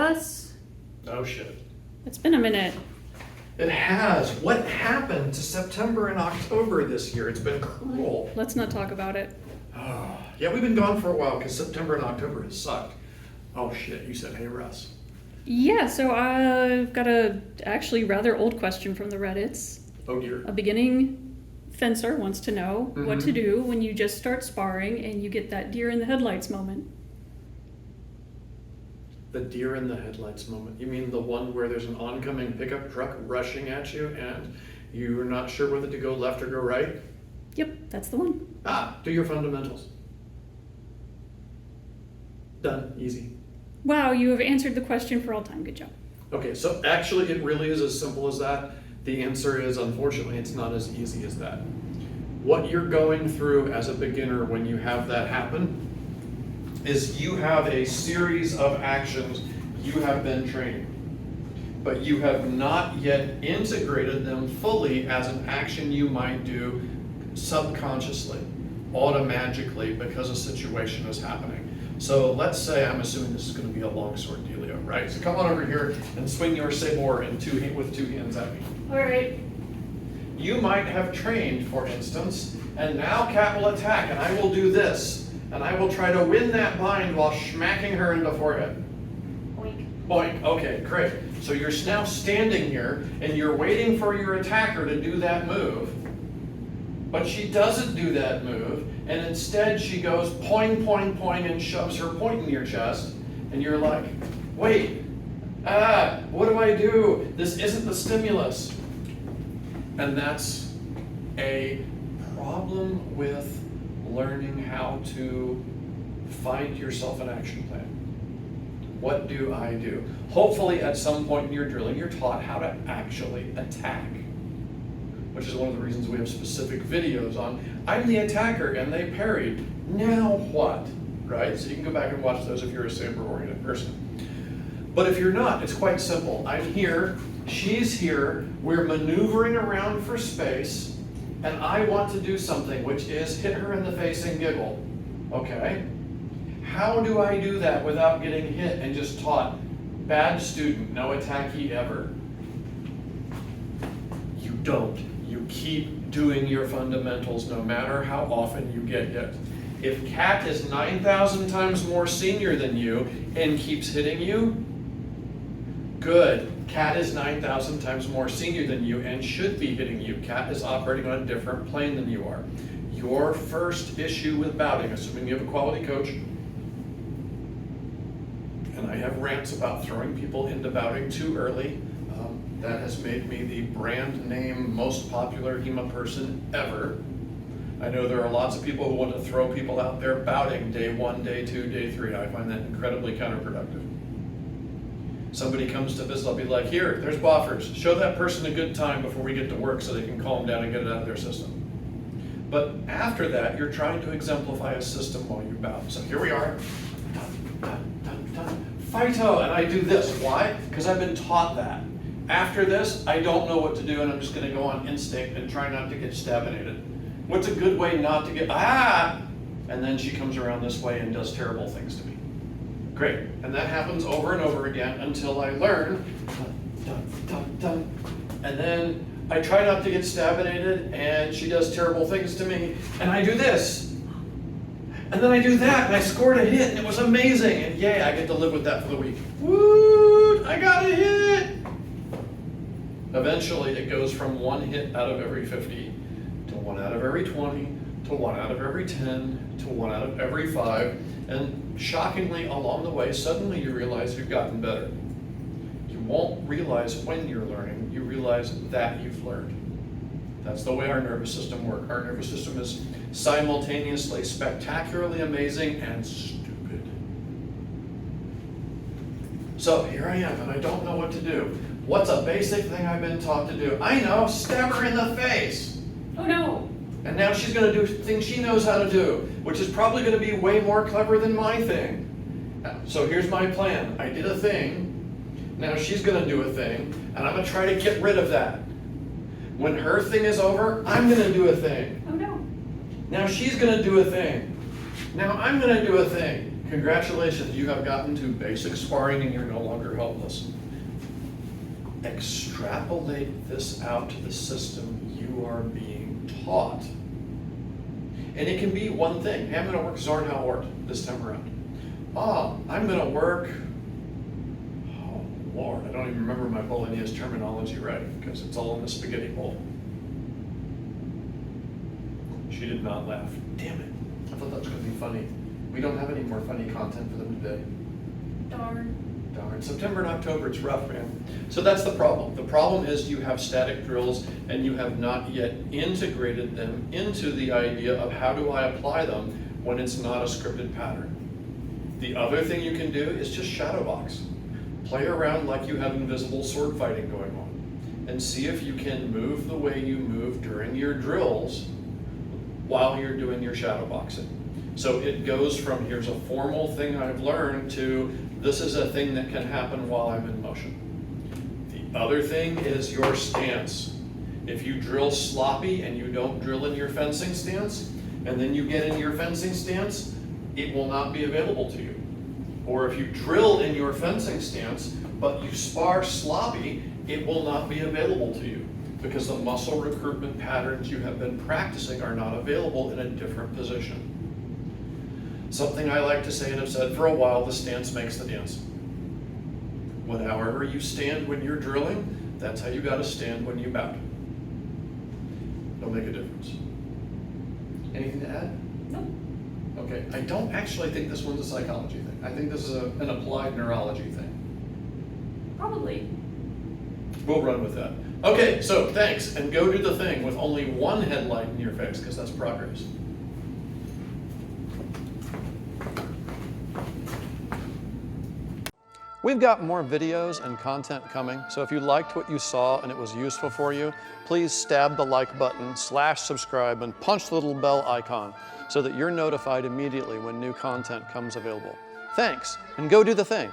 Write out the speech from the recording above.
Russ. Oh shit. It's been a minute. It has. What happened to September and October this year? It's been cruel. Let's not talk about it. Oh, yeah, we've been gone for a while because September and October has sucked. Oh shit, you said, hey Russ. Yeah, so I've got a actually rather old question from the Reddits. Oh dear. A beginning fencer wants to know what to do when you just start sparring and you get that deer in the headlights moment. The deer in the headlights moment. You mean the one where there's an oncoming pickup truck rushing at you and you're not sure whether to go left or go right? Yep, that's the one. Do your fundamentals. Done. Easy. Wow, you have answered the question for all time. Good job. Okay, so actually it really is as simple as that. The answer is, unfortunately, it's not as easy as that. What you're going through as a beginner when you have that happen is you have a series of actions you have been training, but you have not yet integrated them fully as an action you might do subconsciously, automagically, because a situation is happening. So let's say, I'm assuming this is going to be a longsword dealio, right? So come on over here and swing your saber with two hands at me. All right. You might have trained, for instance, and now Cat will attack, and I will do this, and I will try to win that bind while smacking her in the forehead. Boink. Boink. Okay, great. So you're now standing here, and you're waiting for your attacker to do that move, but she doesn't do that move, and instead she goes poing, poing, poing, and shoves her point in your chest, and you're like, wait, what do I do? This isn't the stimulus. And that's a problem with learning how to find yourself an action plan. What do I do? Hopefully at some point in your drilling, you're taught how to actually attack, which is one of the reasons we have specific videos on, I'm the attacker and they parried, now what? Right? So you can go back and watch those if you're a saber-oriented person. But if you're not, it's quite simple. I'm here, she's here, we're maneuvering around for space, and I want to do something, which is hit her in the face and giggle. Okay? How do I do that without getting hit and just taught, bad student, no attackee ever? You don't. You keep doing your fundamentals no matter how often you get hit. If Cat is 9,000 times more senior than you and keeps hitting you, good. Cat is 9,000 times more senior than you and should be hitting you. Cat is operating on a different plane than you are. Your first issue with bouting, assuming you have a quality coach, and I have rants about throwing people into bouting too early, that has made me the brand name most popular HEMA person ever. I know there are lots of people who want to throw people out there bouting day 1, day 2, day 3. I find that incredibly counterproductive. Somebody comes to visit, I'll be like, here, there's buffers. Show that person a good time before we get to work so they can calm down and get it out of their system. But after that, you're trying to exemplify a system while you bout. So here we are. Dun, dun, dun, dun. Fighto, and I do this. Why? Because I've been taught that. After this, I don't know what to do, and I'm just going to go on instinct and try not to get stabinated. What's a good way not to get, and then she comes around this way and does terrible things to me. Great, and that happens over and over again until I learn, dun, dun, dun, dun. And then I try not to get stabinated, and she does terrible things to me, and I do this. And then I do that, and I scored a hit, and it was amazing, and yay, I get to live with that for the week. Woo! I got a hit! Eventually, it goes from 1 hit out of every 50 to 1 out of every 20 to 1 out of every 10 to 1 out of every 5. And shockingly, along the way, suddenly you realize you've gotten better. You won't realize when you're learning, you realize that you've learned. That's the way our nervous system works. Our nervous system is simultaneously spectacularly amazing and stupid. So here I am, and I don't know what to do. What's a basic thing I've been taught to do? I know, stab her in the face. Oh no. And now she's going to do things she knows how to do, which is probably going to be way more clever than my thing. So here's my plan. I did a thing. Now she's going to do a thing, and I'm going to try to get rid of that. When her thing is over, I'm going to do a thing. Oh no. Now she's going to do a thing. Now I'm going to do a thing. Congratulations, you have gotten to basic sparring and you're no longer helpless. Extrapolate this out to the system you are being taught. And it can be one thing. Hey, I'm going to work Zornhauer this time around. I'm going to work, oh Lord, I don't even remember my Bolognese terminology right because it's all in the spaghetti bowl. She did not laugh. Damn it. I thought that was going to be funny. We don't have any more funny content for them today. Darn. Darn. September and October, it's rough, man. So that's the problem. The problem is you have static drills and you have not yet integrated them into the idea of how do I apply them when it's not a scripted pattern. The other thing you can do is just shadow box. Play around like you have invisible sword fighting going on and see if you can move the way you move during your drills while you're doing your shadow boxing. So it goes from here's a formal thing I've learned to this is a thing that can happen while I'm in motion. The other thing is your stance. If you drill sloppy and you don't drill in your fencing stance, and then you get in your fencing stance, it will not be available to you. Or if you drill in your fencing stance, but you spar sloppy, it will not be available to you because the muscle recruitment patterns you have been practicing are not available in a different position. Something I like to say and have said for a while, the stance makes the dance. However you stand when you're drilling, that's how you got to stand when you bout. It'll make a difference. Anything to add? No. Okay, I don't actually think this one's a psychology thing. I think this is an applied neurology thing. Probably. We'll run with that. Okay, so thanks, and go do the thing with only one headlight in your face, because that's progress. We've got more videos and content coming, so if you liked what you saw and it was useful for you, please stab the like button, /subscribe, and punch the little bell icon so that you're notified immediately when new content comes available. Thanks, and go do the thing.